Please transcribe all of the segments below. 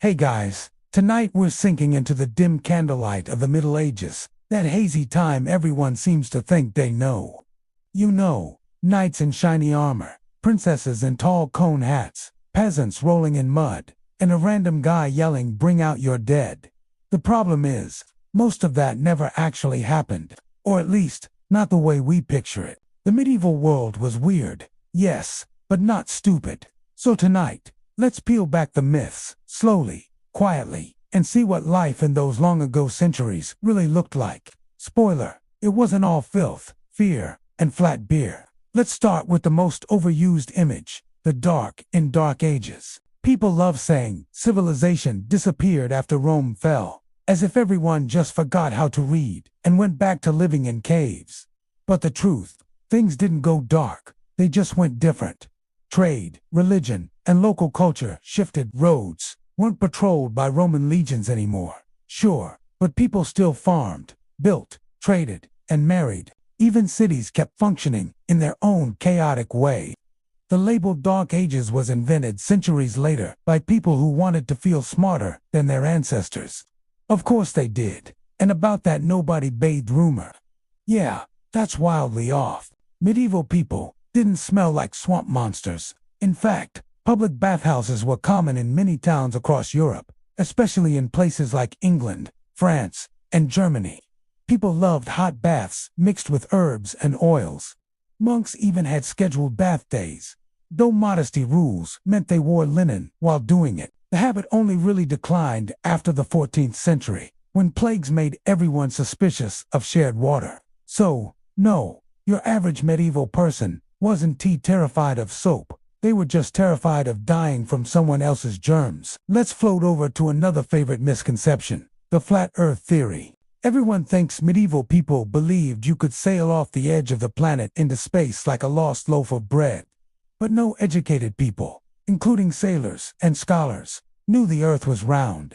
Hey guys, tonight we're sinking into the dim candlelight of the Middle Ages, that hazy time everyone seems to think they know. You know, knights in shiny armor, princesses in tall cone hats, peasants rolling in mud, and a random guy yelling, "Bring out your dead." The problem is, most of that never actually happened, or at least, not the way we picture it. The medieval world was weird, yes, but not stupid. So tonight, let's peel back the myths, slowly, quietly, and see what life in those long-ago centuries really looked like. Spoiler, it wasn't all filth, fear, and flat beer. Let's start with the most overused image, the dark ages. People love saying civilization disappeared after Rome fell, as if everyone just forgot how to read and went back to living in caves. But the truth, things didn't go dark, they just went different. Trade, religion, and local culture shifted. Roads weren't patrolled by Roman legions anymore. Sure, but people still farmed, built, traded, and married. Even cities kept functioning in their own chaotic way. The label Dark Ages was invented centuries later by people who wanted to feel smarter than their ancestors. Of course they did, and about that nobody bathed rumor. Yeah, that's wildly off. Medieval people didn't smell like swamp monsters. In fact, public bathhouses were common in many towns across Europe, especially in places like England, France, and Germany. People loved hot baths mixed with herbs and oils. Monks even had scheduled bath days, though modesty rules meant they wore linen while doing it. The habit only really declined after the 14th century, when plagues made everyone suspicious of shared water. So, no, your average medieval person wasn't terrified of soap. They were just terrified of dying from someone else's germs. Let's float over to another favorite misconception, the flat earth theory. Everyone thinks medieval people believed you could sail off the edge of the planet into space like a lost loaf of bread. But no educated people, including sailors and scholars, knew the earth was round.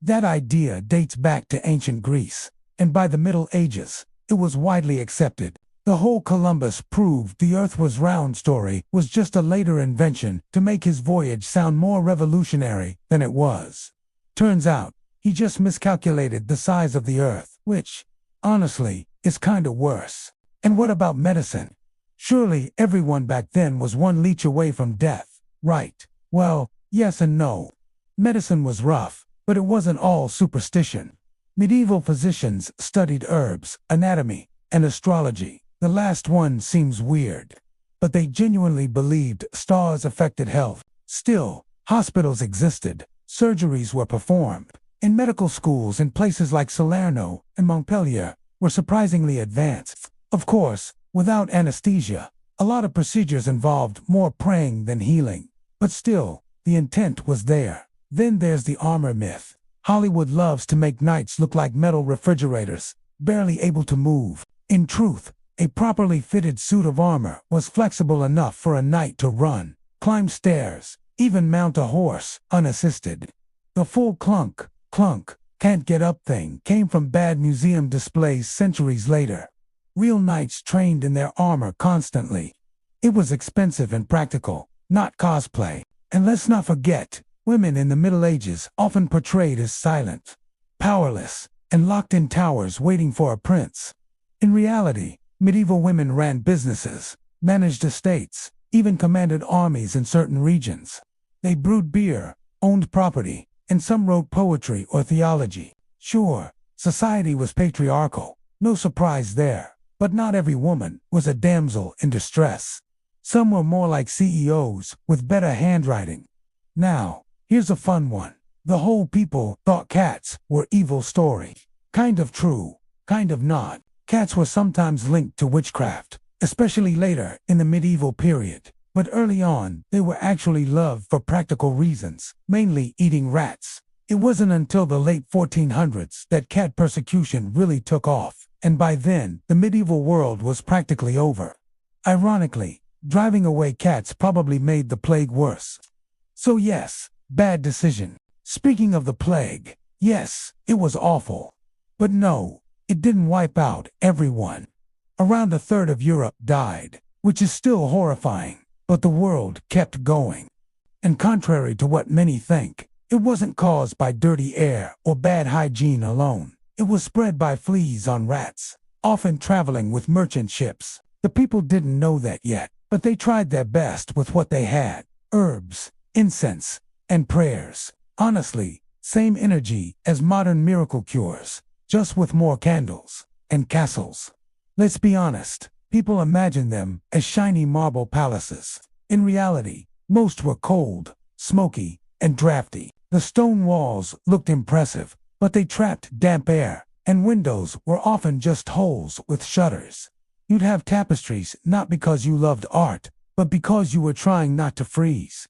That idea dates back to ancient Greece, and by the Middle Ages, it was widely accepted. The whole Columbus proved the earth was round story was just a later invention to make his voyage sound more revolutionary than it was. Turns out, he just miscalculated the size of the earth, which, honestly, is kinda worse. And what about medicine? Surely everyone back then was one leech away from death, right? Well, yes and no. Medicine was rough, but it wasn't all superstition. Medieval physicians studied herbs, anatomy, and astrology. The last one seems weird, but they genuinely believed stars affected health. Still, hospitals existed, surgeries were performed, and medical schools in places like Salerno and Montpellier were surprisingly advanced. Of course, without anesthesia, a lot of procedures involved more praying than healing, but still, the intent was there. Then there's the armor myth. Hollywood loves to make knights look like metal refrigerators, barely able to move. In truth, a properly fitted suit of armor was flexible enough for a knight to run, climb stairs, even mount a horse, unassisted. The full clunk, can't get up thing came from bad museum displays centuries later. Real knights trained in their armor constantly. It was expensive and practical, not cosplay. And let's not forget, women in the Middle Ages often portrayed as silent, powerless, and locked in towers waiting for a prince. In reality, medieval women ran businesses, managed estates, even commanded armies in certain regions. They brewed beer, owned property, and some wrote poetry or theology. Sure, society was patriarchal, no surprise there, but not every woman was a damsel in distress. Some were more like CEOs with better handwriting. Now, here's a fun one. The whole people thought cats were evil story. Kind of true, kind of not. Cats were sometimes linked to witchcraft, especially later in the medieval period. But early on, they were actually loved for practical reasons, mainly eating rats. It wasn't until the late 1400s that cat persecution really took off, and by then, the medieval world was practically over. Ironically, driving away cats probably made the plague worse. So yes, bad decision. Speaking of the plague, yes, it was awful. But no, it didn't wipe out everyone. Around a third of Europe died, which is still horrifying, but the world kept going. And contrary to what many think, It wasn't caused by dirty air or bad hygiene alone. It was spread by fleas on rats, often traveling with merchant ships. The people didn't know that yet, but they tried their best with what they had: herbs, incense, and prayers. Honestly, same energy as modern miracle cures, just with more candles and castles. Let's be honest, people imagine them as shiny marble palaces. In reality, most were cold, smoky, and drafty. The stone walls looked impressive, but they trapped damp air, and windows were often just holes with shutters. You'd have tapestries not because you loved art, but because you were trying not to freeze.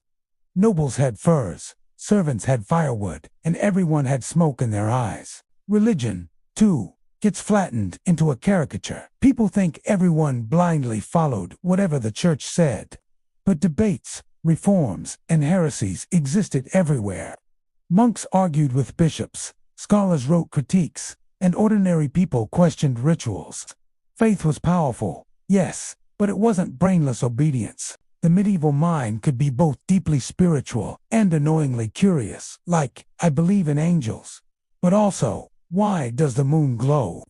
Nobles had furs, servants had firewood, and everyone had smoke in their eyes. Religion, too, gets flattened into a caricature. People think everyone blindly followed whatever the church said. But debates, reforms, and heresies existed everywhere. Monks argued with bishops, scholars wrote critiques, and ordinary people questioned rituals. Faith was powerful, yes, but it wasn't brainless obedience. The medieval mind could be both deeply spiritual and annoyingly curious, like, I believe in angels. But also, why does the moon glow?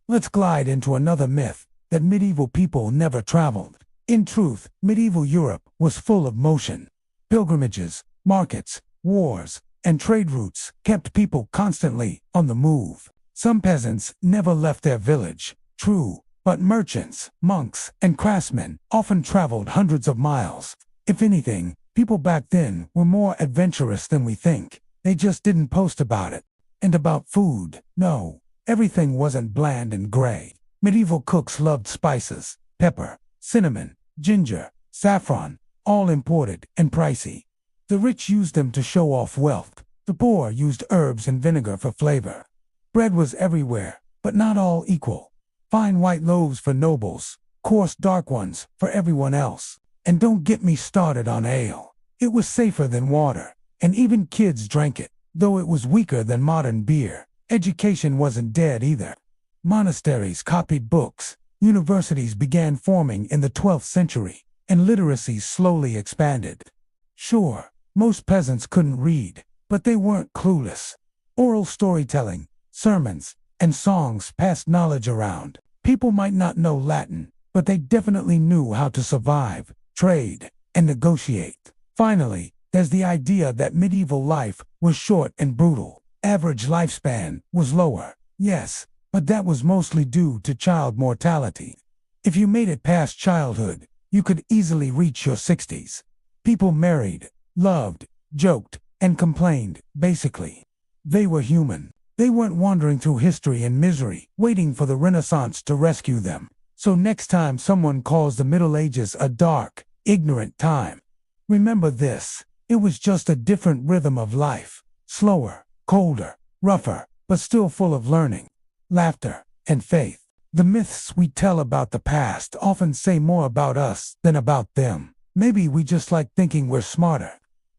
Let's glide into another myth, that medieval people never traveled. In truth, medieval Europe was full of motion. Pilgrimages, markets, wars, and trade routes kept people constantly on the move. Some peasants never left their village, true, but merchants, monks, and craftsmen often traveled hundreds of miles. If anything, people back then were more adventurous than we think. They just didn't post about it. And about food, no, everything wasn't bland and gray. Medieval cooks loved spices, pepper, cinnamon, ginger, saffron, all imported and pricey. The rich used them to show off wealth. The poor used herbs and vinegar for flavor. Bread was everywhere, but not all equal. Fine white loaves for nobles, coarse dark ones for everyone else. And don't get me started on ale. It was safer than water, and even kids drank it, though it was weaker than modern beer. Education wasn't dead either. Monasteries copied books, universities began forming in the 12th century, and literacy slowly expanded. Sure, most peasants couldn't read, but they weren't clueless. Oral storytelling, sermons, and songs passed knowledge around. People might not know Latin, but they definitely knew how to survive, trade, and negotiate. Finally, there's the idea that medieval life was short and brutal. Average lifespan was lower, yes, but that was mostly due to child mortality. If you made it past childhood, you could easily reach your 60s. People married, loved, joked, and complained, basically. They were human. They weren't wandering through history and misery, waiting for the Renaissance to rescue them. So next time someone calls the Middle Ages a dark, ignorant time, remember this: it was just a different rhythm of life. Slower, colder, rougher, but still full of learning, laughter, and faith. The myths we tell about the past often say more about us than about them. Maybe we just like thinking we're smarter.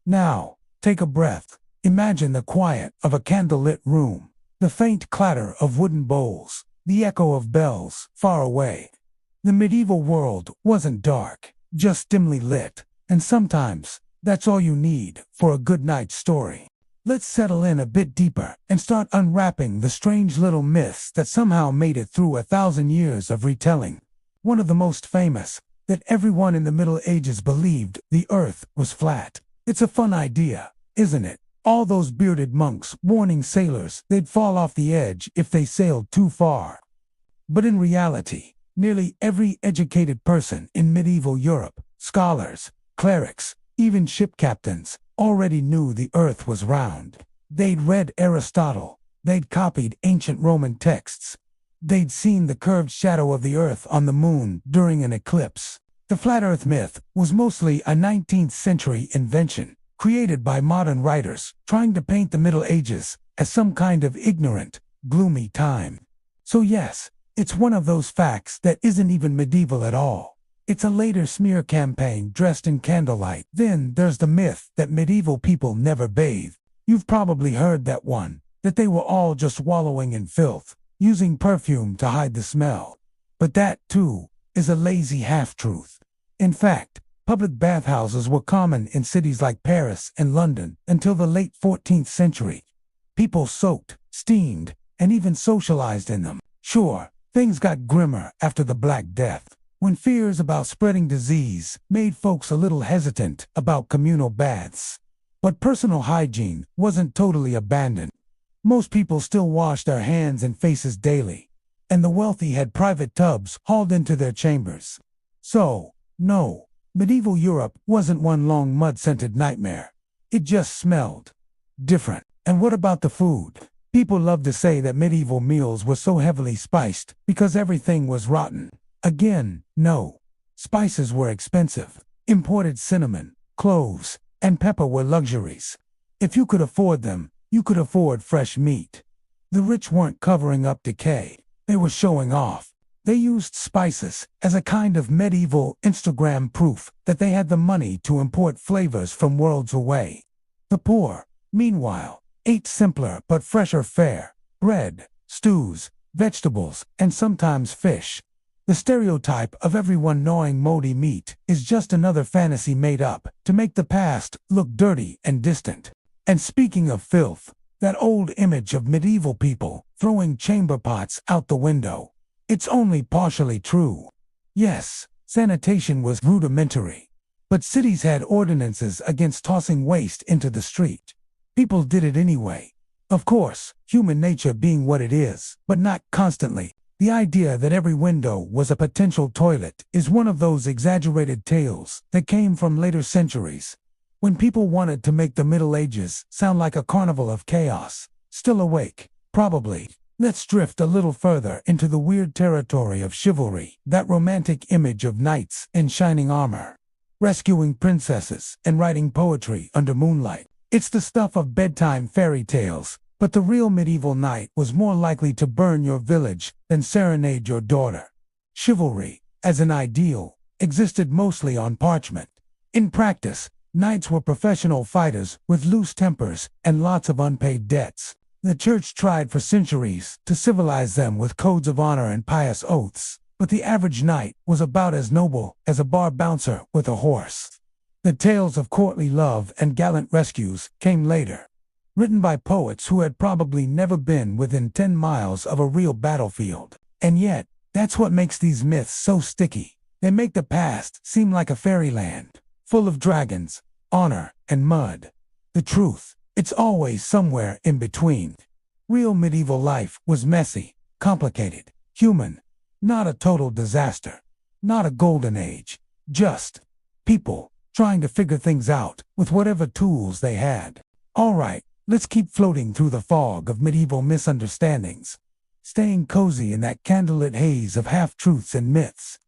Now, take a breath. Imagine the quiet of a candlelit room, the faint clatter of wooden bowls, the echo of bells far away. The medieval world wasn't dark, just dimly lit, and sometimes that's all you need for a good night's story. Let's settle in a bit deeper and start unwrapping the strange little myths that somehow made it through 1,000 years of retelling. One of the most famous, that everyone in the Middle Ages believed the earth was flat. It's a fun idea, isn't it? All those bearded monks warning sailors they'd fall off the edge if they sailed too far. But in reality, nearly every educated person in medieval Europe, scholars, clerics, even ship captains, already knew the earth was round. They'd read Aristotle, they'd copied ancient Roman texts, they'd seen the curved shadow of the earth on the moon during an eclipse. The flat earth myth was mostly a 19th century invention, created by modern writers trying to paint the Middle Ages as some kind of ignorant, gloomy time. So yes, it's one of those facts that isn't even medieval at all. It's a later smear campaign dressed in candlelight. Then there's the myth that medieval people never bathed. You've probably heard that one, that they were all just wallowing in filth, using perfume to hide the smell. But that, too, is a lazy half-truth. In fact, Public bathhouses were common in cities like Paris and London until the late 14th century. People soaked, steamed, and even socialized in them. Sure, things got grimmer after the Black Death, when fears about spreading disease made folks a little hesitant about communal baths. But personal hygiene wasn't totally abandoned. Most people still washed their hands and faces daily, and the wealthy had private tubs hauled into their chambers. So, no, medieval Europe wasn't one long mud-scented nightmare. It just smelled different. And what about the food? People love to say that medieval meals were so heavily spiced because everything was rotten. Again, no. Spices were expensive. Imported cinnamon, cloves, and pepper were luxuries. If you could afford them, you could afford fresh meat. The rich weren't covering up decay. They were showing off. They used spices as a kind of medieval Instagram proof that they had the money to import flavors from worlds away. The poor, meanwhile, ate simpler but fresher fare: bread, stews, vegetables, and sometimes fish. The stereotype of everyone gnawing moldy meat is just another fantasy made up to make the past look dirty and distant. And speaking of filth, that old image of medieval people throwing chamber pots out the window, it's only partially true. Yes, sanitation was rudimentary, but cities had ordinances against tossing waste into the street. People did it anyway. Of course, human nature being what it is, but not constantly. The idea that every window was a potential toilet is one of those exaggerated tales that came from later centuries, when people wanted to make the Middle Ages sound like a carnival of chaos. Still awake, probably. Let's drift a little further into the weird territory of chivalry, that romantic image of knights in shining armor, rescuing princesses and writing poetry under moonlight. It's the stuff of bedtime fairy tales, but the real medieval knight was more likely to burn your village than serenade your daughter. Chivalry, as an ideal, existed mostly on parchment. In practice, knights were professional fighters with loose tempers and lots of unpaid debts. The church tried for centuries to civilize them with codes of honor and pious oaths, but the average knight was about as noble as a bar bouncer with a horse. The tales of courtly love and gallant rescues came later, written by poets who had probably never been within 10 miles of a real battlefield. And yet, that's what makes these myths so sticky. They make the past seem like a fairyland, full of dragons, honor, and mud. The truth, it's always somewhere in between. Real medieval life was messy, complicated, human. Not a total disaster. Not a golden age. Just people trying to figure things out with whatever tools they had. All right, let's keep floating through the fog of medieval misunderstandings, staying cozy in that candlelit haze of half-truths and myths.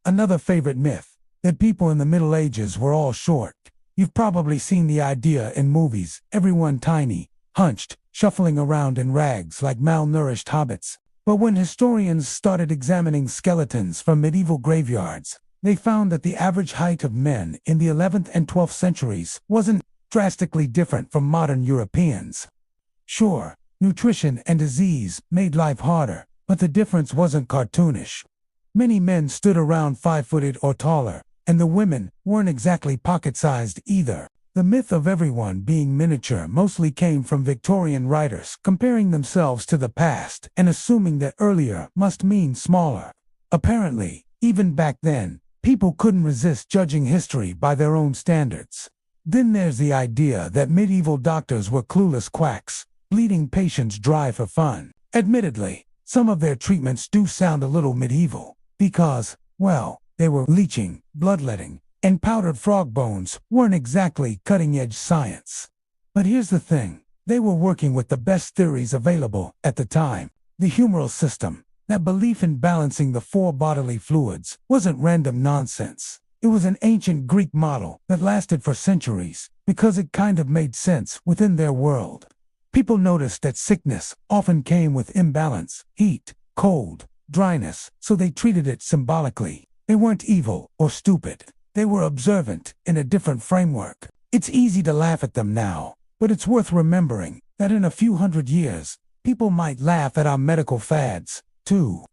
Another favorite myth, that people in the Middle Ages were all short. You've probably seen the idea in movies, everyone tiny, hunched, shuffling around in rags like malnourished hobbits. But when historians started examining skeletons from medieval graveyards, they found that the average height of men in the 11th and 12th centuries wasn't drastically different from modern Europeans. Sure, nutrition and disease made life harder, but the difference wasn't cartoonish. Many men stood around 5-foot or taller, and the women weren't exactly pocket-sized either. The myth of everyone being miniature mostly came from Victorian writers comparing themselves to the past and assuming that earlier must mean smaller. Apparently, even back then, people couldn't resist judging history by their own standards. Then there's the idea that medieval doctors were clueless quacks, bleeding patients dry for fun. Admittedly, some of their treatments do sound a little medieval, because, well, they were leeching, bloodletting, and powdered frog bones weren't exactly cutting-edge science. But here's the thing, they were working with the best theories available at the time. The humoral system, that belief in balancing the 4 bodily fluids, wasn't random nonsense. It was an ancient Greek model that lasted for centuries because it kind of made sense within their world. People noticed that sickness often came with imbalance, heat, cold, dryness, so they treated it symbolically. They weren't evil or stupid. They were observant in a different framework. It's easy to laugh at them now, but it's worth remembering that in a few hundred years, people might laugh at our medical fads, too.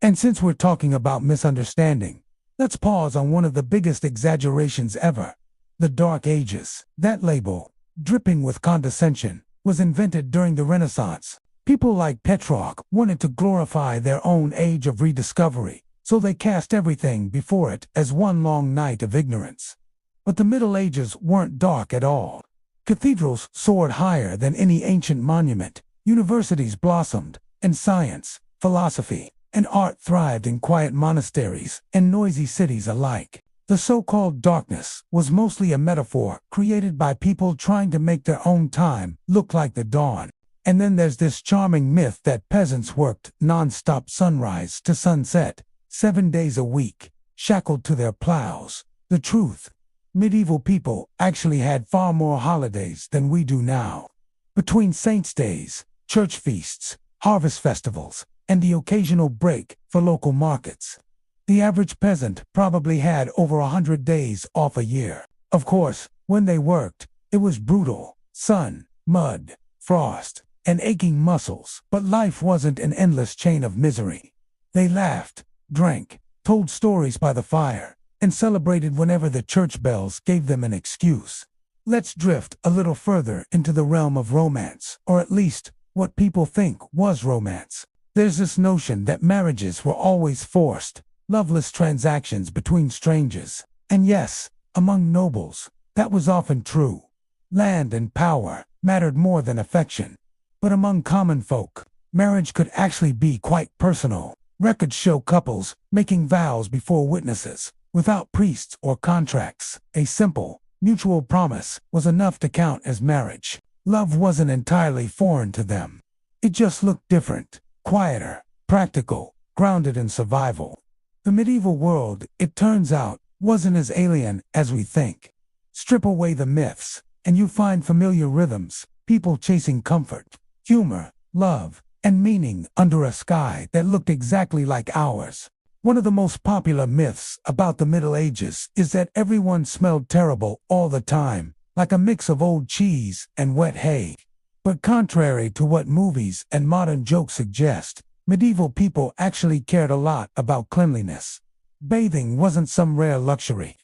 And since we're talking about misunderstanding, Let's pause on one of the biggest exaggerations ever. The Dark Ages. That label, dripping with condescension, was invented during the Renaissance. People like Petrarch wanted to glorify their own age of rediscovery, so they cast everything before it as one long night of ignorance. But the Middle Ages weren't dark at all. Cathedrals soared higher than any ancient monument, universities blossomed, and science, philosophy, and art thrived in quiet monasteries and noisy cities alike. The so-called darkness was mostly a metaphor created by people trying to make their own time look like the dawn. And then there's this charming myth that peasants worked non-stop sunrise to sunset, 7 days a week, shackled to their plows. The truth: medieval people actually had far more holidays than we do now. Between saints' days, church feasts, harvest festivals, and the occasional break for local markets, the average peasant probably had over 100 days off a year. Of course, when they worked, it was brutal: sun, mud, frost, and aching muscles. But life wasn't an endless chain of misery. They laughed, drank, told stories by the fire, and celebrated whenever the church bells gave them an excuse. Let's drift a little further into the realm of romance, or at least what people think was romance. There's this notion that marriages were always forced, loveless transactions between strangers. And yes, among nobles, that was often true. Land and power mattered more than affection. But among common folk, marriage could actually be quite personal. Records show couples making vows before witnesses, without priests or contracts. A simple, mutual promise was enough to count as marriage. Love wasn't entirely foreign to them. It just looked different, quieter, practical, grounded in survival. The medieval world, it turns out, wasn't as alien as we think. Strip away the myths, and you find familiar rhythms, people chasing comfort, humor, love, and meaning under a sky that looked exactly like ours. One of the most popular myths about the Middle Ages is that everyone smelled terrible all the time, like a mix of old cheese and wet hay. But contrary to what movies and modern jokes suggest, medieval people actually cared a lot about cleanliness. Bathing wasn't some rare luxury.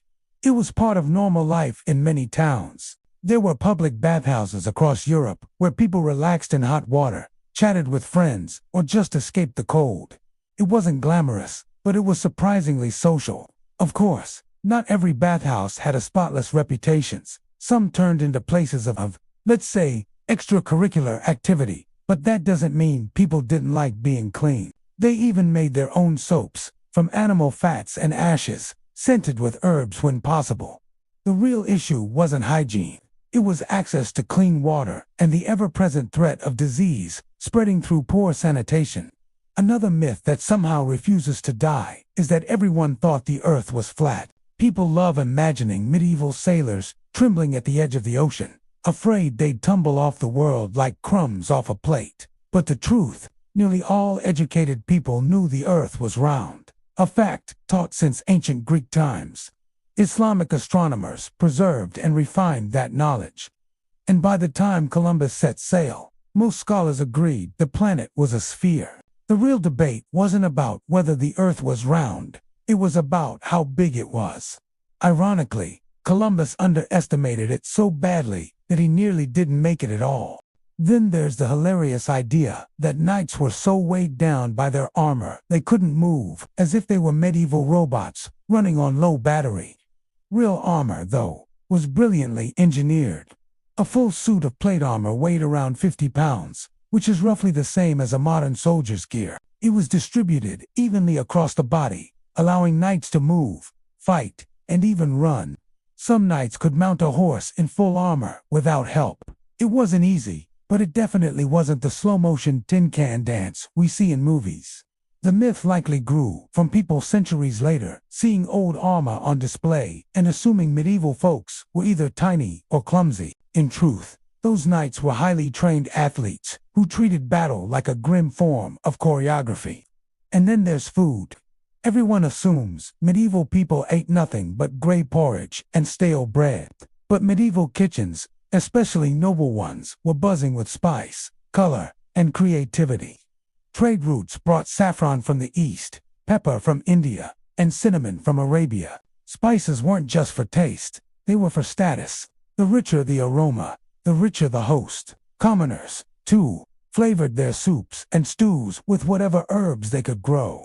It was part of normal life in many towns. There were public bathhouses across Europe where people relaxed in hot water, chatted with friends, or just escaped the cold. It wasn't glamorous, but it was surprisingly social. Of course, not every bathhouse had a spotless reputation. Some turned into places of, let's say, extracurricular activity, but that doesn't mean people didn't like being clean. They even made their own soaps, from animal fats and ashes, scented with herbs when possible. The real issue wasn't hygiene. It was access to clean water and the ever-present threat of disease spreading through poor sanitation. Another myth that somehow refuses to die is that everyone thought the earth was flat. People love imagining medieval sailors trembling at the edge of the ocean, afraid they'd tumble off the world like crumbs off a plate. But the truth, nearly all educated people knew the earth was round, a fact taught since ancient Greek times. Islamic astronomers preserved and refined that knowledge. And by the time Columbus set sail, most scholars agreed the planet was a sphere. The real debate wasn't about whether the earth was round, it was about how big it was. Ironically, Columbus underestimated it so badly that he nearly didn't make it at all. Then there's the hilarious idea that knights were so weighed down by their armor they couldn't move, as if they were medieval robots running on low battery. Real armor, though, was brilliantly engineered. A full suit of plate armor weighed around 50 pounds, which is roughly the same as a modern soldier's gear. It was distributed evenly across the body, allowing knights to move, fight, and even run. Some knights could mount a horse in full armor without help. It wasn't easy, but it definitely wasn't the slow-motion tin can dance we see in movies. The myth likely grew from people centuries later seeing old armor on display and assuming medieval folks were either tiny or clumsy. In truth, those knights were highly trained athletes who treated battle like a grim form of choreography. And then there's food. Everyone assumes medieval people ate nothing but gray porridge and stale bread. But medieval kitchens, especially noble ones, were buzzing with spice, color, and creativity. Trade routes brought saffron from the east, pepper from India, and cinnamon from Arabia. Spices weren't just for taste, they were for status. The richer the aroma, the richer the host. Commoners, too, flavored their soups and stews with whatever herbs they could grow.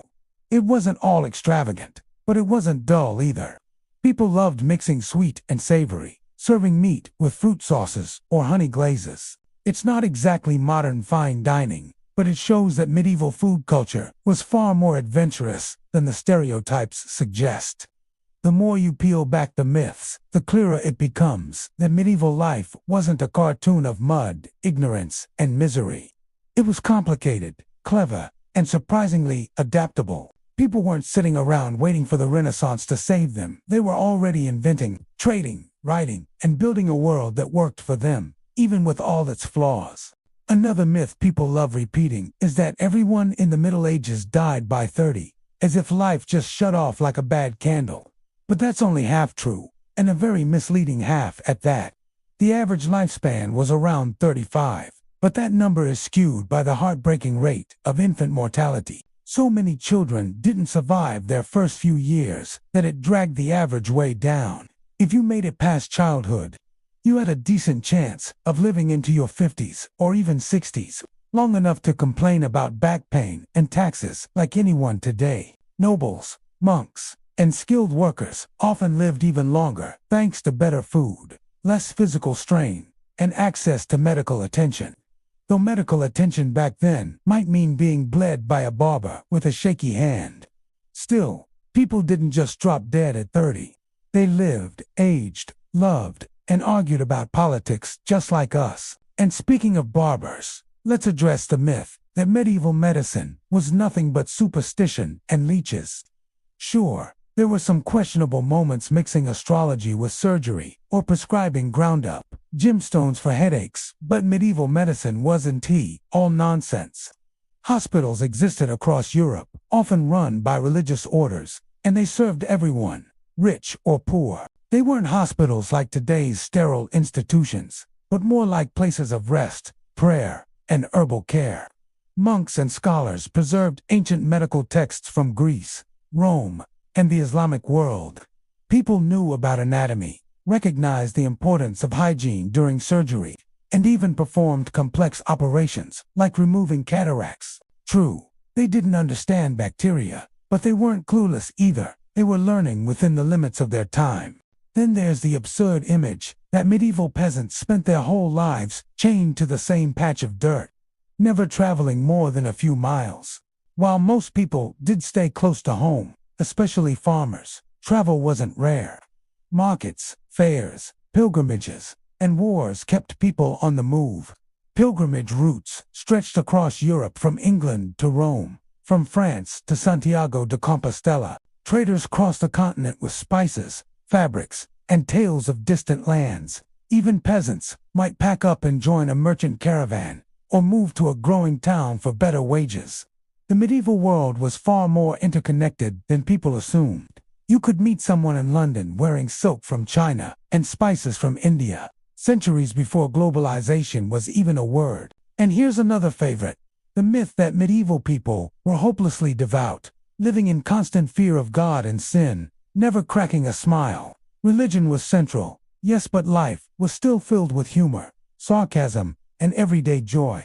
It wasn't all extravagant, but it wasn't dull either. People loved mixing sweet and savory, serving meat with fruit sauces or honey glazes. It's not exactly modern fine dining, but it shows that medieval food culture was far more adventurous than the stereotypes suggest. The more you peel back the myths, the clearer it becomes that medieval life wasn't a cartoon of mud, ignorance, and misery. It was complicated, clever, and surprisingly adaptable. People weren't sitting around waiting for the Renaissance to save them. They were already inventing, trading, writing, and building a world that worked for them, even with all its flaws. Another myth people love repeating is that everyone in the Middle Ages died by 30, as if life just shut off like a bad candle. But that's only half true, and a very misleading half at that. The average lifespan was around 35, but that number is skewed by the heartbreaking rate of infant mortality. So many children didn't survive their first few years that it dragged the average way down. If you made it past childhood, you had a decent chance of living into your 50s or even 60s, long enough to complain about back pain and taxes like anyone today. Nobles, monks, and skilled workers often lived even longer thanks to better food, less physical strain, and access to medical attention. Though medical attention back then might mean being bled by a barber with a shaky hand. Still, people didn't just drop dead at 30. They lived, aged, loved, and argued about politics just like us. And speaking of barbers, let's address the myth that medieval medicine was nothing but superstition and leeches. Sure, there were some questionable moments mixing astrology with surgery or prescribing ground-up gemstones for headaches, but medieval medicine wasn't all nonsense. Hospitals existed across Europe, often run by religious orders, and they served everyone, rich or poor. They weren't hospitals like today's sterile institutions, but more like places of rest, prayer, and herbal care. Monks and scholars preserved ancient medical texts from Greece, Rome, and the Islamic world. People knew about anatomy, recognized the importance of hygiene during surgery, and even performed complex operations like removing cataracts. True, they didn't understand bacteria, but they weren't clueless either. They were learning within the limits of their time. Then there's the absurd image that medieval peasants spent their whole lives chained to the same patch of dirt, never traveling more than a few miles. While most people did stay close to home, especially farmers, travel wasn't rare. Markets, fairs, pilgrimages, and wars kept people on the move. Pilgrimage routes stretched across Europe from England to Rome, from France to Santiago de Compostela. Traders crossed the continent with spices, fabrics, and tales of distant lands. Even peasants might pack up and join a merchant caravan, or move to a growing town for better wages. The medieval world was far more interconnected than people assumed. You could meet someone in London wearing silk from China and spices from India, centuries before globalization was even a word. And here's another favorite: the myth that medieval people were hopelessly devout, living in constant fear of God and sin, never cracking a smile. Religion was central, yes, but life was still filled with humor, sarcasm, and everyday joy.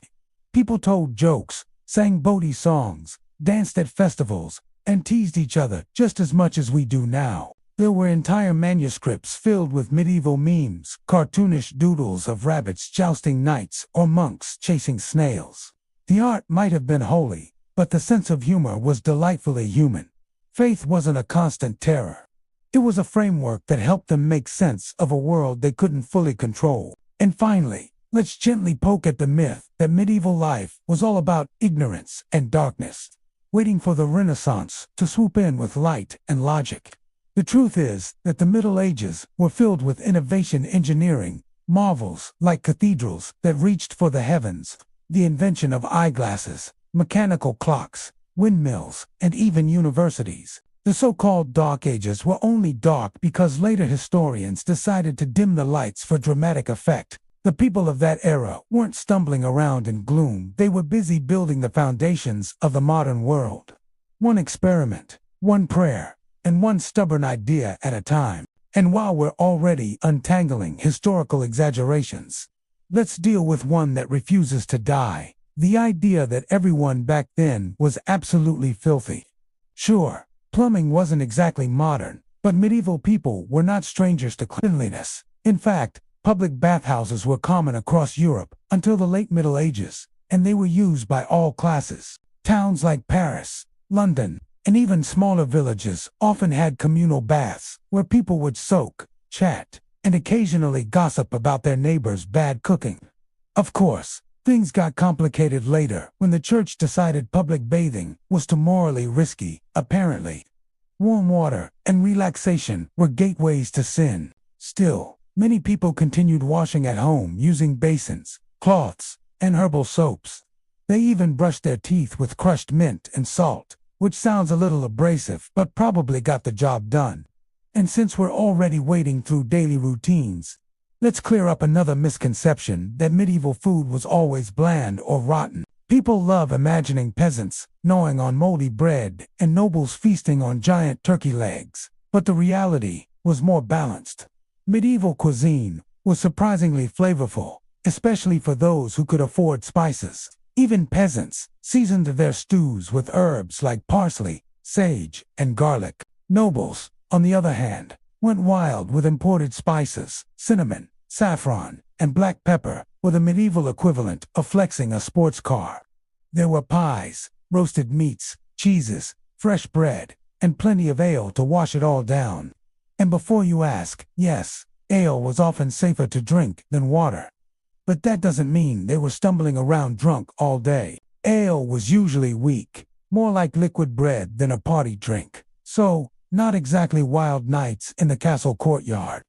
People told jokes, sang Bodhi songs, danced at festivals, and teased each other just as much as we do now. There were entire manuscripts filled with medieval memes, cartoonish doodles of rabbits jousting knights or monks chasing snails. The art might have been holy, but the sense of humor was delightfully human. Faith wasn't a constant terror. It was a framework that helped them make sense of a world they couldn't fully control. And finally, let's gently poke at the myth that medieval life was all about ignorance and darkness, waiting for the Renaissance to swoop in with light and logic. The truth is that the Middle Ages were filled with innovation engineering, marvels like cathedrals that reached for the heavens, the invention of eyeglasses, mechanical clocks, windmills, and even universities. The so-called Dark Ages were only dark because later historians decided to dim the lights for dramatic effect. The people of that era weren't stumbling around in gloom. They were busy building the foundations of the modern world. One experiment, one prayer, and one stubborn idea at a time. And while we're already untangling historical exaggerations, let's deal with one that refuses to die: the idea that everyone back then was absolutely filthy. Sure, plumbing wasn't exactly modern, but medieval people were not strangers to cleanliness. In fact, public bathhouses were common across Europe until the late Middle Ages, and they were used by all classes. Towns like Paris, London, and even smaller villages often had communal baths where people would soak, chat, and occasionally gossip about their neighbors' bad cooking. Of course, things got complicated later when the church decided public bathing was too morally risky, apparently. Warm water and relaxation were gateways to sin. Still, many people continued washing at home using basins, cloths, and herbal soaps. They even brushed their teeth with crushed mint and salt, which sounds a little abrasive but probably got the job done. And since we're already wading through daily routines, let's clear up another misconception that medieval food was always bland or rotten. People love imagining peasants gnawing on moldy bread and nobles feasting on giant turkey legs, but the reality was more balanced. Medieval cuisine was surprisingly flavorful, especially for those who could afford spices. Even peasants seasoned their stews with herbs like parsley, sage, and garlic. Nobles, on the other hand, went wild with imported spices. Cinnamon, saffron, and black pepper were the medieval equivalent of flexing a sports car. There were pies, roasted meats, cheeses, fresh bread, and plenty of ale to wash it all down. And before you ask, yes, ale was often safer to drink than water. But that doesn't mean they were stumbling around drunk all day. Ale was usually weak, more like liquid bread than a party drink. So, not exactly wild nights in the castle courtyard.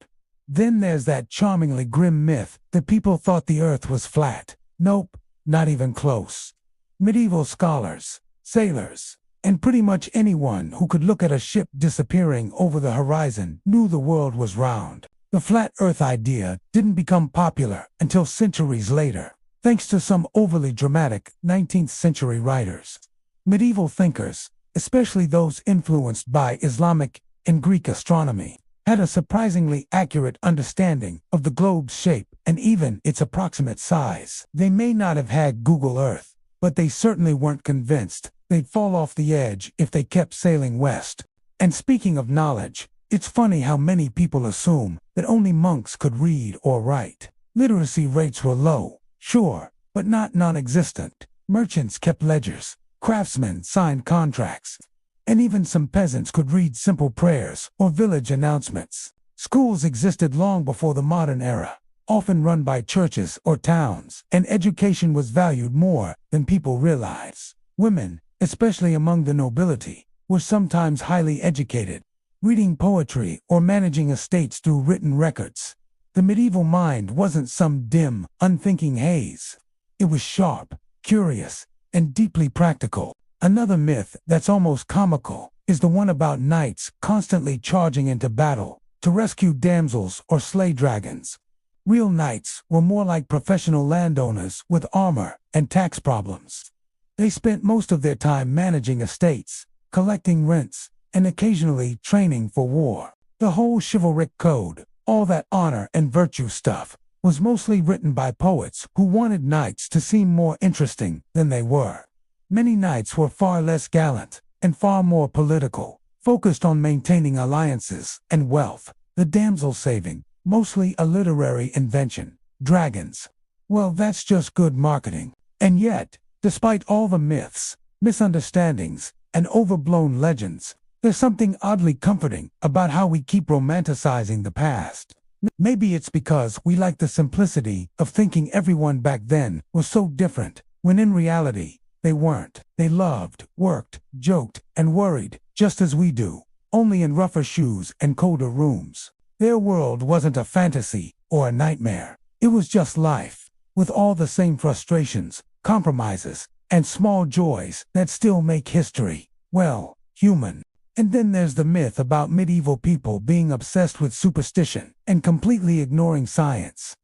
Then there's that charmingly grim myth that people thought the earth was flat. Nope, not even close. Medieval scholars, sailors, and pretty much anyone who could look at a ship disappearing over the horizon knew the world was round. The flat earth idea didn't become popular until centuries later, thanks to some overly dramatic 19th century writers. Medieval thinkers, especially those influenced by Islamic and Greek astronomy, had a surprisingly accurate understanding of the globe's shape and even its approximate size. They may not have had Google Earth, but they certainly weren't convinced they'd fall off the edge if they kept sailing west. And speaking of knowledge, it's funny how many people assume that only monks could read or write. Literacy rates were low, sure, but not non-existent. Merchants kept ledgers, craftsmen signed contracts, and even some peasants could read simple prayers or village announcements. Schools existed long before the modern era, often run by churches or towns, and education was valued more than people realize. Women, especially among the nobility, were sometimes highly educated, reading poetry or managing estates through written records. The medieval mind wasn't some dim, unthinking haze. It was sharp, curious, and deeply practical. Another myth that's almost comical is the one about knights constantly charging into battle to rescue damsels or slay dragons. Real knights were more like professional landowners with armor and tax problems. They spent most of their time managing estates, collecting rents, and occasionally training for war. The whole chivalric code, all that honor and virtue stuff, was mostly written by poets who wanted knights to seem more interesting than they were. Many knights were far less gallant and far more political, focused on maintaining alliances and wealth. The damsel saving, mostly a literary invention. Dragons. Well, that's just good marketing. And yet, despite all the myths, misunderstandings, and overblown legends, there's something oddly comforting about how we keep romanticizing the past. Maybe it's because we like the simplicity of thinking everyone back then was so different, when in reality, they weren't. They loved, worked, joked, and worried, just as we do, only in rougher shoes and colder rooms. Their world wasn't a fantasy or a nightmare. It was just life, with all the same frustrations, compromises, and small joys that still make history, well, human. And then there's the myth about medieval people being obsessed with superstition and completely ignoring science.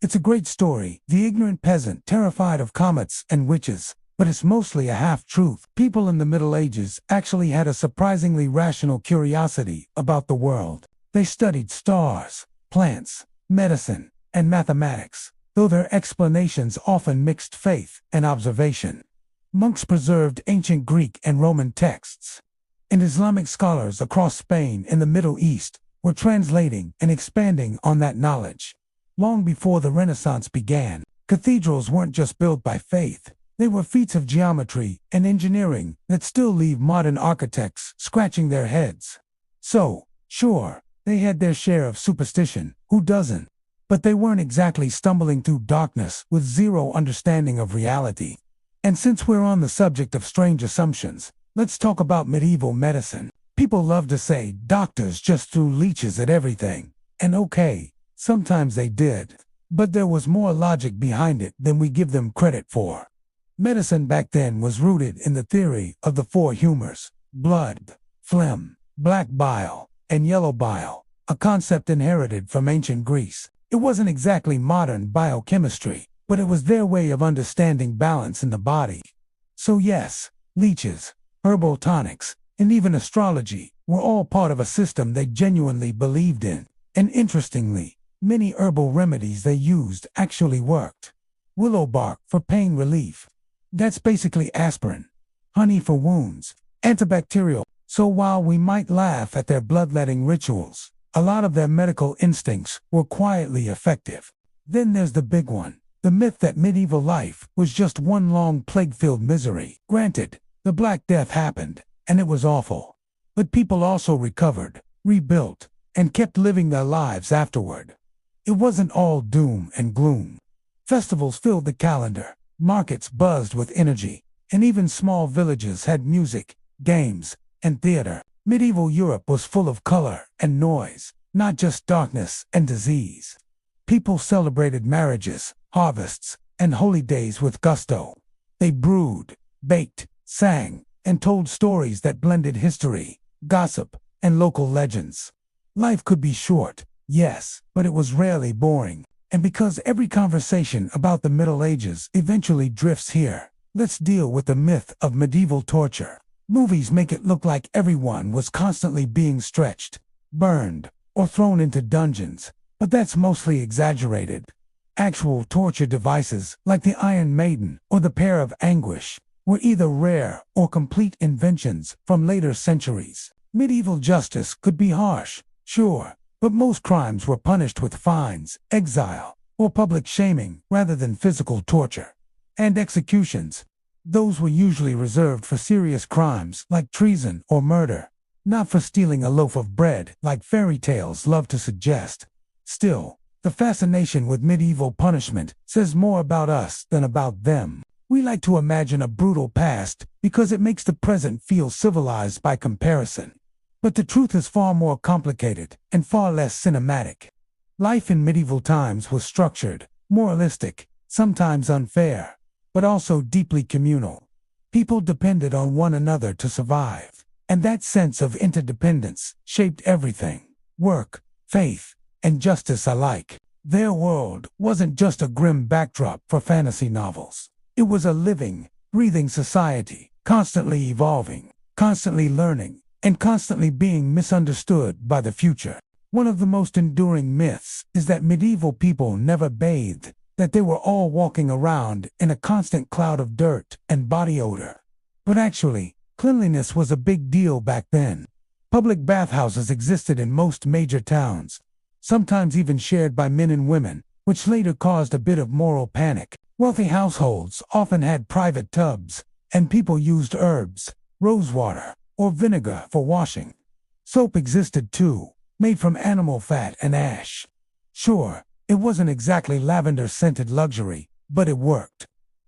It's a great story. The ignorant peasant terrified of comets and witches, but it's mostly a half-truth. People in the Middle Ages actually had a surprisingly rational curiosity about the world. They studied stars, plants, medicine, and mathematics, though their explanations often mixed faith and observation. Monks preserved ancient Greek and Roman texts, and Islamic scholars across Spain and the Middle East were translating and expanding on that knowledge. Long before the Renaissance began, cathedrals weren't just built by faith. They were feats of geometry and engineering that still leave modern architects scratching their heads. So, sure, they had their share of superstition, who doesn't? But they weren't exactly stumbling through darkness with zero understanding of reality. And since we're on the subject of strange assumptions, let's talk about medieval medicine. People love to say doctors just threw leeches at everything. And okay, sometimes they did. But there was more logic behind it than we give them credit for. Medicine back then was rooted in the theory of the four humors: blood, phlegm, black bile, and yellow bile, a concept inherited from ancient Greece. It wasn't exactly modern biochemistry, but it was their way of understanding balance in the body. So yes, leeches, herbal tonics, and even astrology were all part of a system they genuinely believed in. And interestingly, many herbal remedies they used actually worked. Willow bark for pain relief. That's basically aspirin. Honey for wounds. Antibacterial. So while we might laugh at their bloodletting rituals, a lot of their medical instincts were quietly effective. Then there's the big one. The myth that medieval life was just one long plague-filled misery. Granted, the Black Death happened, and it was awful. But people also recovered, rebuilt, and kept living their lives afterward. It wasn't all doom and gloom. Festivals filled the calendar, markets buzzed with energy, and even small villages had music, games, and theater. Medieval Europe was full of color and noise, not just darkness and disease. People celebrated marriages, harvests, and holy days with gusto. They brewed, baked, sang, and told stories that blended history, gossip, and local legends. Life could be short, yes, but it was rarely boring. And because every conversation about the Middle Ages eventually drifts here, let's deal with the myth of medieval torture. Movies make it look like everyone was constantly being stretched, burned, or thrown into dungeons, but that's mostly exaggerated. Actual torture devices like the Iron Maiden or the Pair of Anguish were either rare or complete inventions from later centuries. Medieval justice could be harsh, sure, but most crimes were punished with fines, exile, or public shaming rather than physical torture. And executions, those were usually reserved for serious crimes like treason or murder, not for stealing a loaf of bread like fairy tales love to suggest. Still, the fascination with medieval punishment says more about us than about them. We like to imagine a brutal past because it makes the present feel civilized by comparison. But the truth is far more complicated and far less cinematic. Life in medieval times was structured, moralistic, sometimes unfair, but also deeply communal. People depended on one another to survive, and that sense of interdependence shaped everything: work, faith, and justice alike. Their world wasn't just a grim backdrop for fantasy novels. It was a living, breathing society, constantly evolving, constantly learning, and constantly being misunderstood by the future. One of the most enduring myths is that medieval people never bathed, that they were all walking around in a constant cloud of dirt and body odor. But actually, cleanliness was a big deal back then. Public bathhouses existed in most major towns, sometimes even shared by men and women, which later caused a bit of moral panic. Wealthy households often had private tubs, and people used herbs, rosewater, or vinegar for washing. Soap existed too, made from animal fat and ash. Sure, it wasn't exactly lavender-scented luxury, but it worked.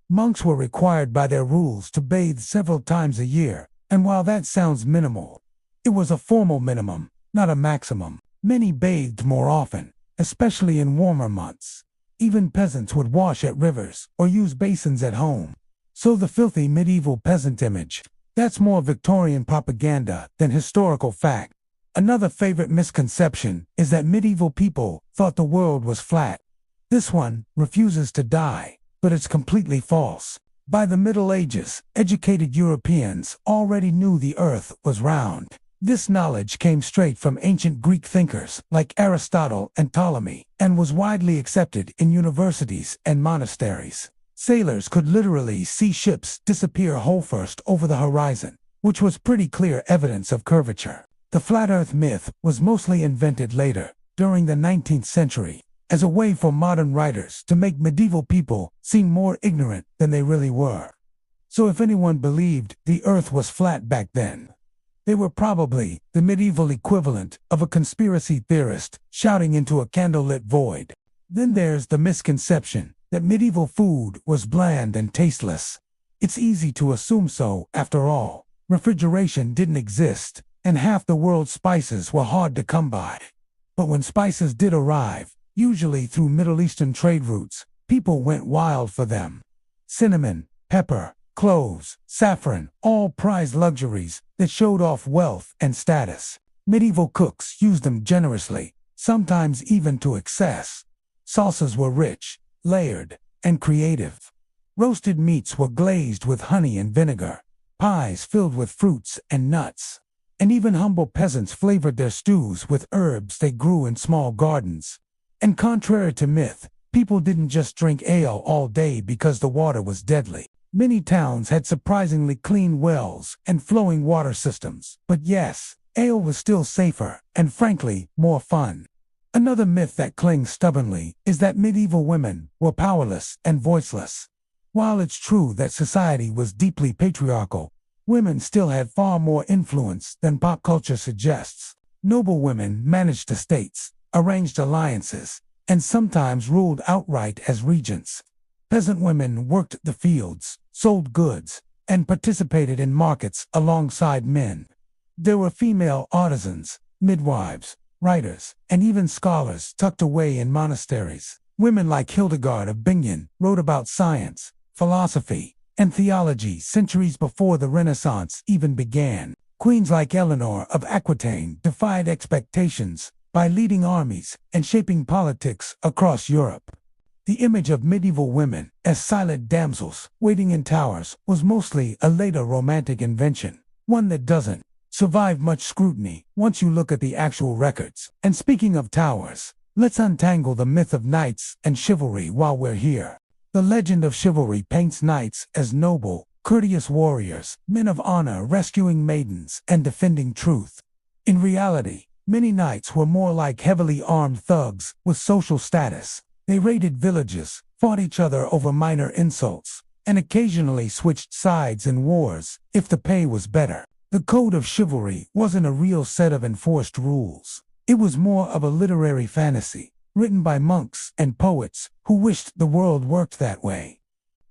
Monks were required by their rules to bathe several times a year, and while that sounds minimal, it was a formal minimum, not a maximum. Many bathed more often, especially in warmer months. Even peasants would wash at rivers or use basins at home. So the filthy medieval peasant image, that's more Victorian propaganda than historical fact. Another favorite misconception is that medieval people thought the world was flat. This one refuses to die, but it's completely false. By the Middle Ages, educated Europeans already knew the earth was round. This knowledge came straight from ancient Greek thinkers like Aristotle and Ptolemy, and was widely accepted in universities and monasteries. Sailors could literally see ships disappear hull first over the horizon, which was pretty clear evidence of curvature. The flat earth myth was mostly invented later, during the 19th century, as a way for modern writers to make medieval people seem more ignorant than they really were. So if anyone believed the earth was flat back then, they were probably the medieval equivalent of a conspiracy theorist shouting into a candlelit void. Then there's the misconception that medieval food was bland and tasteless. It's easy to assume so, after all. Refrigeration didn't exist, and half the world's spices were hard to come by. But when spices did arrive, usually through Middle Eastern trade routes, people went wild for them. Cinnamon, pepper, cloves, saffron, all prized luxuries that showed off wealth and status. Medieval cooks used them generously, sometimes even to excess. Salsas were rich, layered, and creative. Roasted meats were glazed with honey and vinegar, pies filled with fruits and nuts. And even humble peasants flavored their stews with herbs they grew in small gardens. And contrary to myth, people didn't just drink ale all day because the water was deadly. Many towns had surprisingly clean wells and flowing water systems. But yes, ale was still safer and frankly more fun. Another myth that clings stubbornly is that medieval women were powerless and voiceless. While it's true that society was deeply patriarchal, women still had far more influence than pop culture suggests. Noble women managed estates, arranged alliances, and sometimes ruled outright as regents. Peasant women worked the fields, sold goods, and participated in markets alongside men. There were female artisans, midwives, writers, and even scholars tucked away in monasteries. Women like Hildegard of Bingen wrote about science, philosophy, and theology centuries before the Renaissance even began. Queens like Eleanor of Aquitaine defied expectations by leading armies and shaping politics across Europe. The image of medieval women as silent damsels waiting in towers was mostly a later romantic invention, one that doesn't survive much scrutiny once you look at the actual records. And speaking of towers, let's untangle the myth of knights and chivalry while we're here. The legend of chivalry paints knights as noble, courteous warriors, men of honor rescuing maidens and defending truth. In reality, many knights were more like heavily armed thugs with social status. They raided villages, fought each other over minor insults, and occasionally switched sides in wars if the pay was better. The code of chivalry wasn't a real set of enforced rules. It was more of a literary fantasy, written by monks and poets who wished the world worked that way.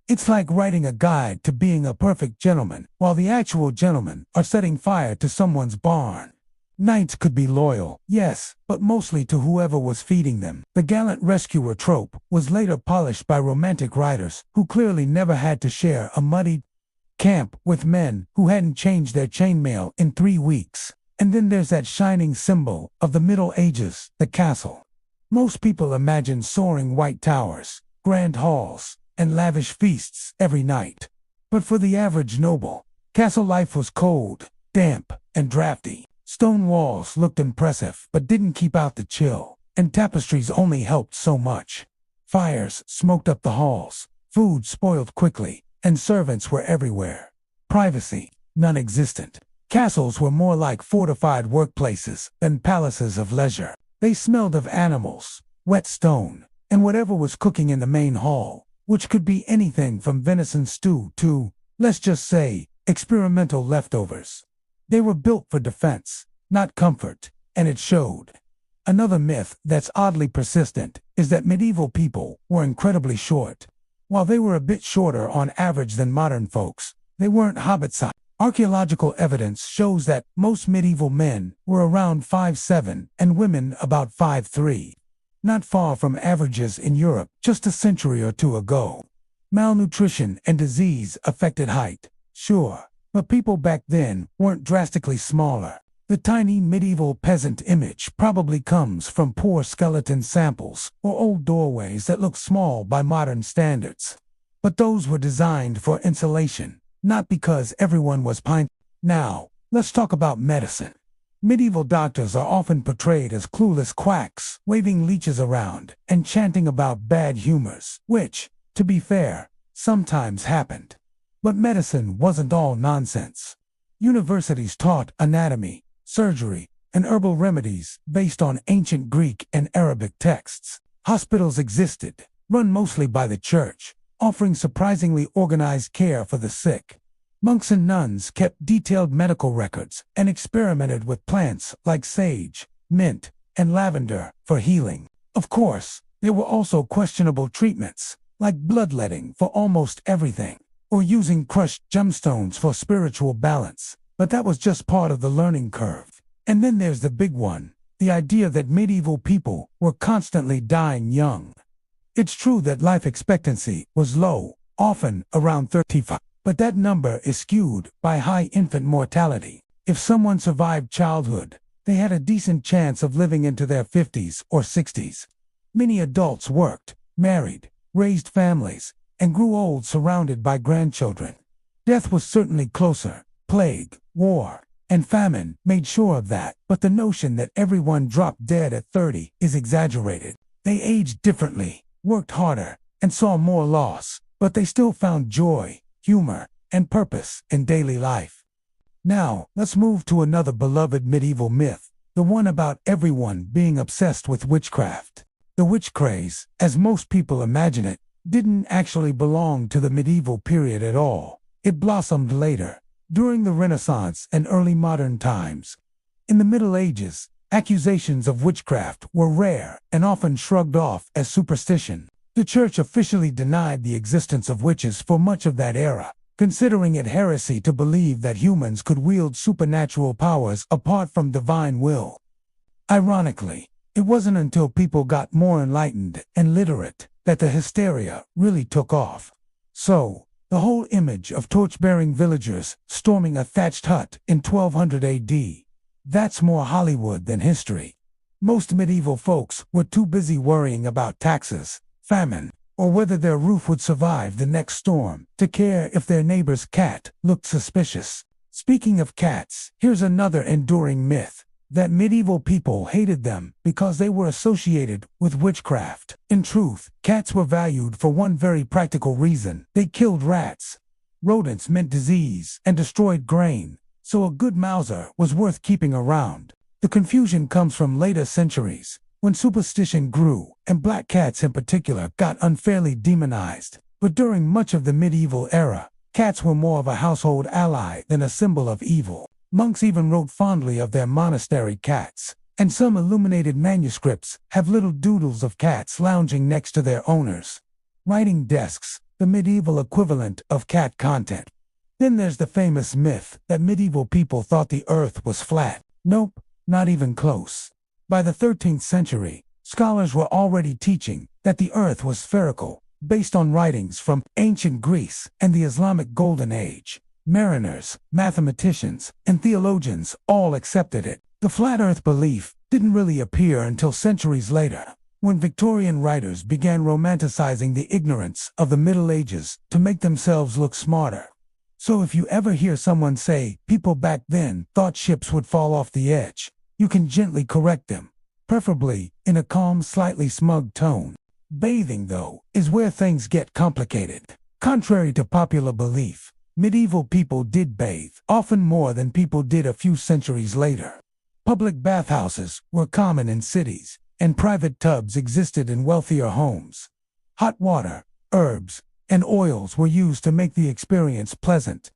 It's like writing a guide to being a perfect gentleman, while the actual gentlemen are setting fire to someone's barn. Knights could be loyal, yes, but mostly to whoever was feeding them. The gallant rescuer trope was later polished by romantic writers who clearly never had to share a muddied camp with men who hadn't changed their chainmail in 3 weeks. And then there's that shining symbol of the Middle Ages, the castle. Most people imagine soaring white towers, grand halls, and lavish feasts every night. But for the average noble, castle life was cold, damp, and drafty. Stone walls looked impressive but didn't keep out the chill, and tapestries only helped so much. Fires smoked up the halls, food spoiled quickly, and servants were everywhere. Privacy, non-existent. Castles were more like fortified workplaces than palaces of leisure. They smelled of animals, wet stone, and whatever was cooking in the main hall, which could be anything from venison stew to, let's just say, experimental leftovers. They were built for defense, not comfort, and it showed. Another myth that's oddly persistent is that medieval people were incredibly short. While they were a bit shorter on average than modern folks, they weren't hobbit-sized. Archaeological evidence shows that most medieval men were around 5'7" and women about 5'3", not far from averages in Europe just a century or two ago. Malnutrition and disease affected height, sure, but people back then weren't drastically smaller. The tiny medieval peasant image probably comes from poor skeleton samples or old doorways that look small by modern standards. but those were designed for insulation, not because everyone was pine. Now, let's talk about medicine. Medieval doctors are often portrayed as clueless quacks, waving leeches around and chanting about bad humors, which, to be fair, sometimes happened. But medicine wasn't all nonsense. Universities taught anatomy, surgery, and herbal remedies based on ancient Greek and Arabic texts. Hospitals existed, run mostly by the church, offering surprisingly organized care for the sick. Monks and nuns kept detailed medical records and experimented with plants like sage, mint, and lavender for healing. Of course, there were also questionable treatments, like bloodletting for almost everything, or using crushed gemstones for spiritual balance, but that was just part of the learning curve. And then there's the big one, the idea that medieval people were constantly dying young. It's true that life expectancy was low, often around 35. But that number is skewed by high infant mortality. If someone survived childhood, they had a decent chance of living into their 50s or 60s. Many adults worked, married, raised families, and grew old surrounded by grandchildren. Death was certainly closer. Plague, war, and famine made sure of that, but the notion that everyone dropped dead at 30 is exaggerated. They aged differently, worked harder, and saw more loss, but they still found joy, humor, and purpose in daily life. Now, let's move to another beloved medieval myth, the one about everyone being obsessed with witchcraft. The witch craze, as most people imagine it, didn't actually belong to the medieval period at all. It blossomed later, during the Renaissance and early modern times. In the Middle Ages, accusations of witchcraft were rare and often shrugged off as superstition. The Church officially denied the existence of witches for much of that era, considering it heresy to believe that humans could wield supernatural powers apart from divine will. Ironically, it wasn't until people got more enlightened and literate that the hysteria really took off. So, the whole image of torch-bearing villagers storming a thatched hut in 1200 AD, that's more Hollywood than history. Most medieval folks were too busy worrying about taxes, famine, or whether their roof would survive the next storm to care if their neighbor's cat looked suspicious. Speaking of cats, here's another enduring myth, that medieval people hated them because they were associated with witchcraft. In truth, cats were valued for one very practical reason. They killed rats. Rodents meant disease and destroyed grain, so a good mouser was worth keeping around. The confusion comes from later centuries, when superstition grew, and black cats in particular got unfairly demonized. But during much of the medieval era, cats were more of a household ally than a symbol of evil. Monks even wrote fondly of their monastery cats, and some illuminated manuscripts have little doodles of cats lounging next to their owners. Writing desks, the medieval equivalent of cat content. Then there's the famous myth that medieval people thought the earth was flat. Nope, not even close. By the 13th century, scholars were already teaching that the earth was spherical, based on writings from ancient Greece and the Islamic Golden Age. Mariners, mathematicians, and theologians all accepted it. The flat earth belief didn't really appear until centuries later, when Victorian writers began romanticizing the ignorance of the Middle Ages to make themselves look smarter. So if you ever hear someone say people back then thought ships would fall off the edge, you can gently correct them, preferably in a calm, slightly smug tone. Bathing, though, is where things get complicated. Contrary to popular belief, medieval people did bathe, often more than people did a few centuries later. Public bathhouses were common in cities, and private tubs existed in wealthier homes. Hot water, herbs, and oils were used to make the experience pleasant.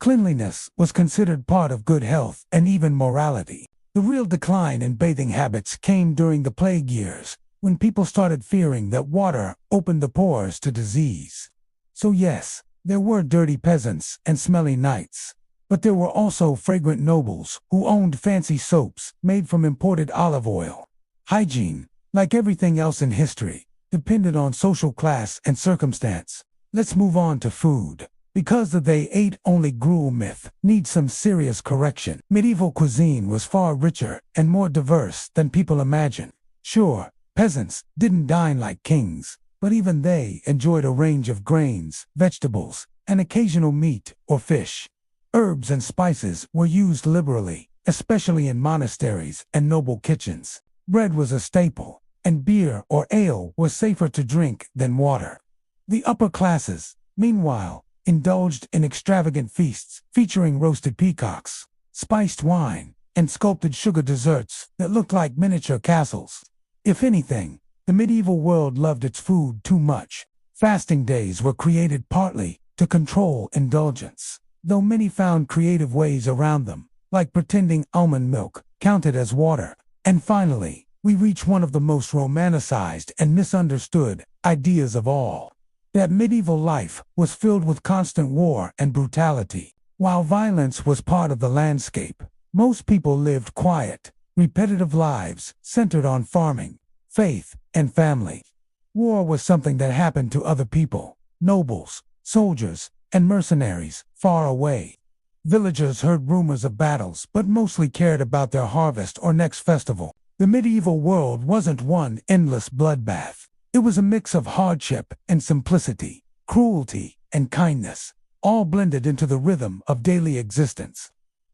Cleanliness was considered part of good health and even morality. The real decline in bathing habits came during the plague years, when people started fearing that water opened the pores to disease. So yes, there were dirty peasants and smelly knights, but there were also fragrant nobles who owned fancy soaps made from imported olive oil. Hygiene, like everything else in history, depended on social class and circumstance. Let's move on to food. Because the they ate only gruel myth needs some serious correction. Medieval cuisine was far richer and more diverse than people imagine. Sure, peasants didn't dine like kings, but even they enjoyed a range of grains, vegetables, and occasional meat or fish. Herbs and spices were used liberally, especially in monasteries and noble kitchens. Bread was a staple, and beer or ale was safer to drink than water. The upper classes, meanwhile, indulged in extravagant feasts featuring roasted peacocks, spiced wine, and sculpted sugar desserts that looked like miniature castles. If anything, the medieval world loved its food too much. Fasting days were created partly to control indulgence, though many found creative ways around them, like pretending almond milk counted as water. And finally, we reach one of the most romanticized and misunderstood ideas of all: that medieval life was filled with constant war and brutality. While violence was part of the landscape, most people lived quiet, repetitive lives centered on farming, faith, and family. War was something that happened to other people: nobles, soldiers, and mercenaries far away. Villagers heard rumors of battles but mostly cared about their harvest or next festival. The medieval world wasn't one endless bloodbath. It was a mix of hardship and simplicity, cruelty and kindness, all blended into the rhythm of daily existence.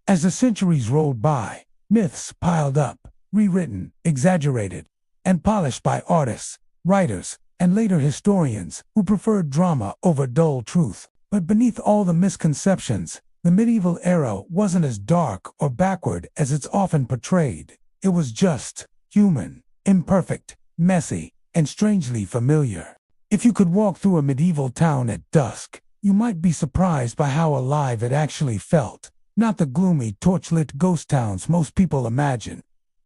As the centuries rolled by, myths piled up, rewritten, exaggerated, and polished by artists, writers, and later historians who preferred drama over dull truth. But beneath all the misconceptions, the medieval era wasn't as dark or backward as it's often portrayed. It was just human, imperfect, messy, and strangely familiar. If you could walk through a medieval town at dusk, you might be surprised by how alive it actually felt. Not the gloomy, torchlit ghost towns most people imagine.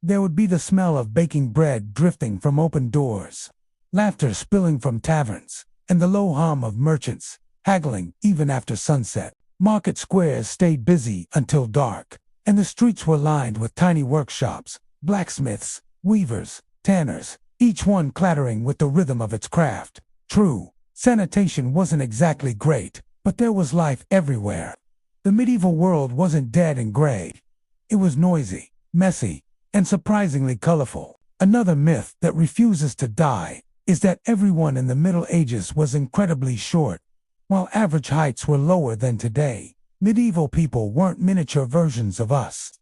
There would be the smell of baking bread drifting from open doors, laughter spilling from taverns, and the low hum of merchants haggling even after sunset. Market squares stayed busy until dark, and the streets were lined with tiny workshops, blacksmiths, weavers, tanners, each one clattering with the rhythm of its craft. True, sanitation wasn't exactly great, but there was life everywhere. The medieval world wasn't dead and gray. It was noisy, messy, and surprisingly colorful. Another myth that refuses to die is that everyone in the Middle Ages was incredibly short. While average heights were lower than today, medieval people weren't miniature versions of us.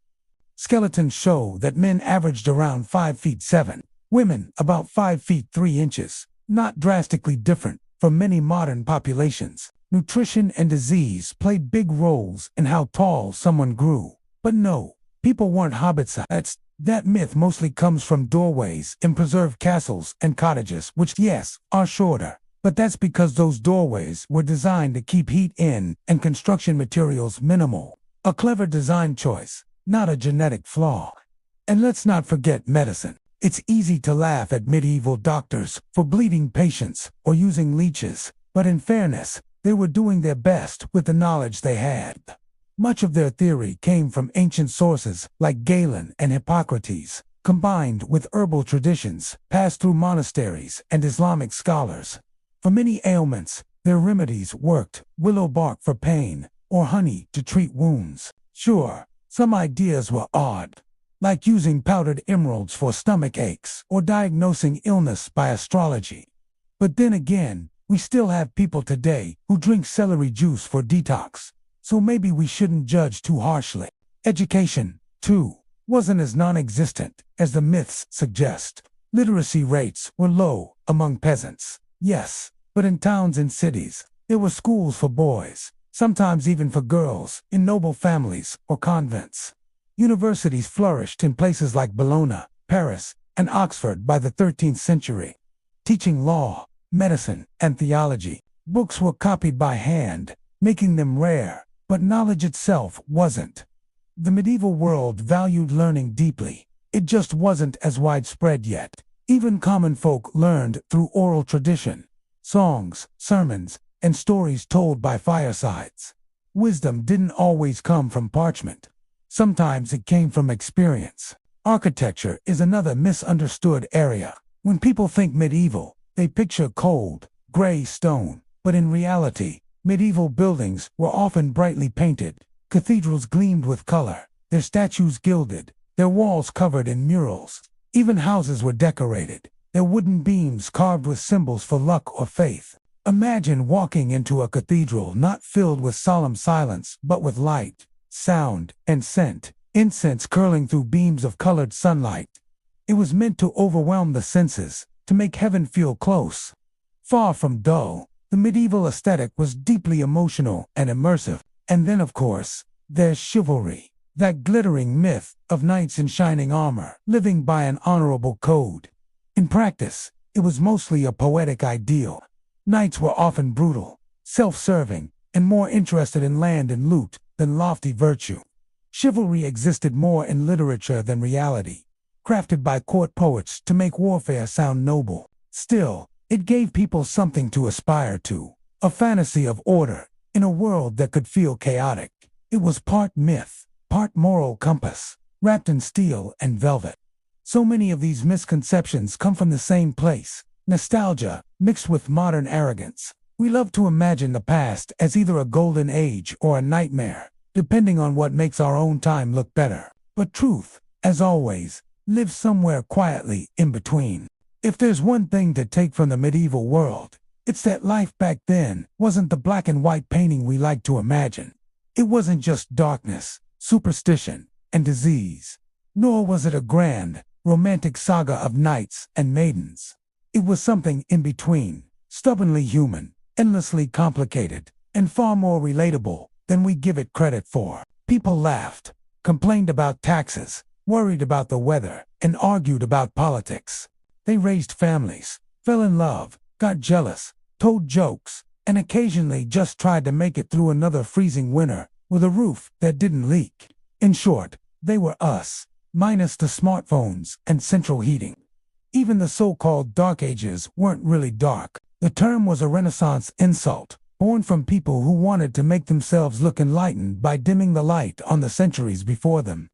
Skeletons show that men averaged around 5 feet 7, women about 5 feet 3 inches, not drastically different from many modern populations. Nutrition and disease played big roles in how tall someone grew. But no, people weren't hobbits. That myth mostly comes from doorways in preserved castles and cottages, which, yes, are shorter. But that's because those doorways were designed to keep heat in and construction materials minimal. A clever design choice, not a genetic flaw. And let's not forget medicine. It's easy to laugh at medieval doctors for bleeding patients or using leeches, but in fairness, they were doing their best with the knowledge they had. Much of their theory came from ancient sources like Galen and Hippocrates, combined with herbal traditions passed through monasteries and Islamic scholars. For many ailments, their remedies worked: willow bark for pain, or honey to treat wounds. Sure, some ideas were odd, like using powdered emeralds for stomach aches or diagnosing illness by astrology. But then again, we still have people today who drink celery juice for detox, so maybe we shouldn't judge too harshly. Education, too, wasn't as non-existent as the myths suggest. Literacy rates were low among peasants. Yes, but in towns and cities, there were schools for boys, sometimes even for girls, in noble families or convents. Universities flourished in places like Bologna, Paris, and Oxford by the 13th century, teaching law, medicine, and theology. Books were copied by hand, making them rare, but knowledge itself wasn't. The medieval world valued learning deeply. It just wasn't as widespread yet. Even common folk learned through oral tradition, songs, sermons, and stories told by firesides. Wisdom didn't always come from parchment. Sometimes it came from experience. Architecture is another misunderstood area. When people think medieval, they picture cold, gray stone. But in reality, medieval buildings were often brightly painted. Cathedrals gleamed with color, their statues gilded, their walls covered in murals. Even houses were decorated. their wooden beams carved with symbols for luck or faith. Imagine walking into a cathedral not filled with solemn silence, but with light, sound, and scent, incense curling through beams of colored sunlight. It was meant to overwhelm the senses, to make heaven feel close. Far from dull, the medieval aesthetic was deeply emotional and immersive. And then, of course, there's chivalry, that glittering myth of knights in shining armor, living by an honorable code. In practice, it was mostly a poetic ideal. Knights were often brutal, self-serving, and more interested in land and loot than lofty virtue. Chivalry existed more in literature than reality, crafted by court poets to make warfare sound noble. Still, it gave people something to aspire to, a fantasy of order in a world that could feel chaotic. It was part myth, part moral compass, wrapped in steel and velvet. So many of these misconceptions come from the same place, nostalgia mixed with modern arrogance. We love to imagine the past as either a golden age or a nightmare, depending on what makes our own time look better. But truth, as always, lives somewhere quietly in between. If there's one thing to take from the medieval world, it's that life back then wasn't the black and white painting we like to imagine. It wasn't just darkness, superstition, and disease. Nor was it a grand, romantic saga of knights and maidens. It was something in between, stubbornly human, endlessly complicated, and far more relatable than we give it credit for. People laughed, complained about taxes, worried about the weather, and argued about politics. They raised families, fell in love, got jealous, told jokes, and occasionally just tried to make it through another freezing winter with a roof that didn't leak. In short, they were us, minus the smartphones and central heating. Even the so-called Dark Ages weren't really dark. The term was a Renaissance insult, born from people who wanted to make themselves look enlightened by dimming the light on the centuries before them.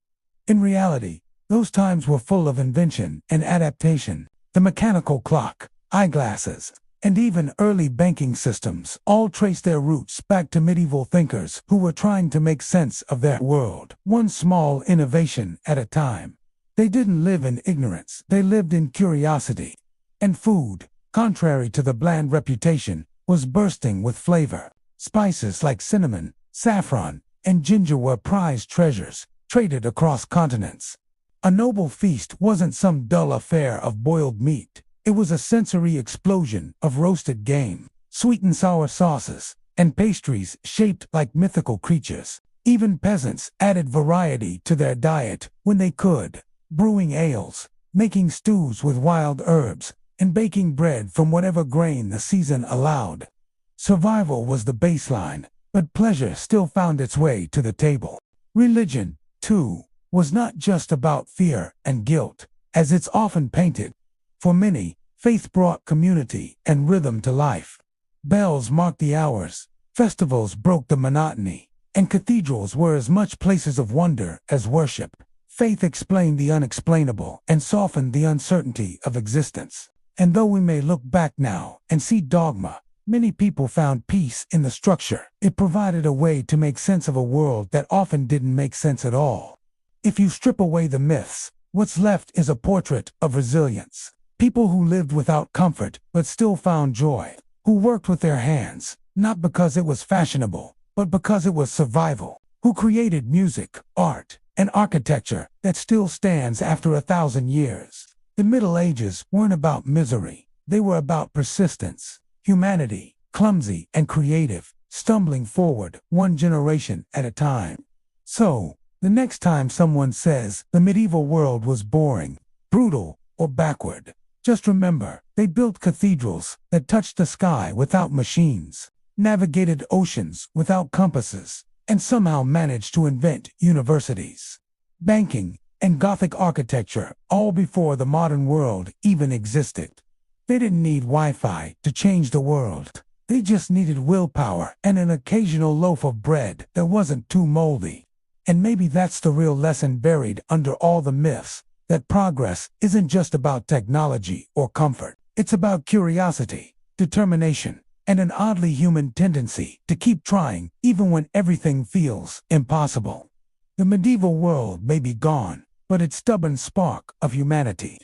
In reality, those times were full of invention and adaptation. The mechanical clock, eyeglasses, and even early banking systems all trace their roots back to medieval thinkers who were trying to make sense of their world, one small innovation at a time. They didn't live in ignorance, they lived in curiosity. And food, contrary to the bland reputation, was bursting with flavor. Spices like cinnamon, saffron, and ginger were prized treasures, traded across continents. A noble feast wasn't some dull affair of boiled meat. It was a sensory explosion of roasted game, sweet and sour sauces, and pastries shaped like mythical creatures. Even peasants added variety to their diet when they could, brewing ales, making stews with wild herbs, and baking bread from whatever grain the season allowed. Survival was the baseline, but pleasure still found its way to the table. Religion, too, was not just about fear and guilt, as it's often painted. For many, faith brought community and rhythm to life. Bells marked the hours, festivals broke the monotony, and cathedrals were as much places of wonder as worship. Faith explained the unexplainable and softened the uncertainty of existence. And though we may look back now and see dogma, many people found peace in the structure. It provided a way to make sense of a world that often didn't make sense at all. If you strip away the myths, what's left is a portrait of resilience. People who lived without comfort but still found joy, who worked with their hands, not because it was fashionable, but because it was survival, who created music, art, and architecture that still stands after 1,000 years. The Middle Ages weren't about misery, they were about persistence, humanity, clumsy and creative, stumbling forward one generation at a time. So, the next time someone says the medieval world was boring, brutal, or backward, just remember, they built cathedrals that touched the sky without machines, navigated oceans without compasses, and somehow managed to invent universities, banking, and Gothic architecture all before the modern world even existed. They didn't need Wi-Fi to change the world. They just needed willpower and an occasional loaf of bread that wasn't too moldy. And maybe that's the real lesson buried under all the myths, that progress isn't just about technology or comfort. It's about curiosity, determination, and an oddly human tendency to keep trying even when everything feels impossible. The medieval world may be gone, but its stubborn spark of humanity,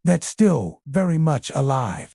that's still very much alive.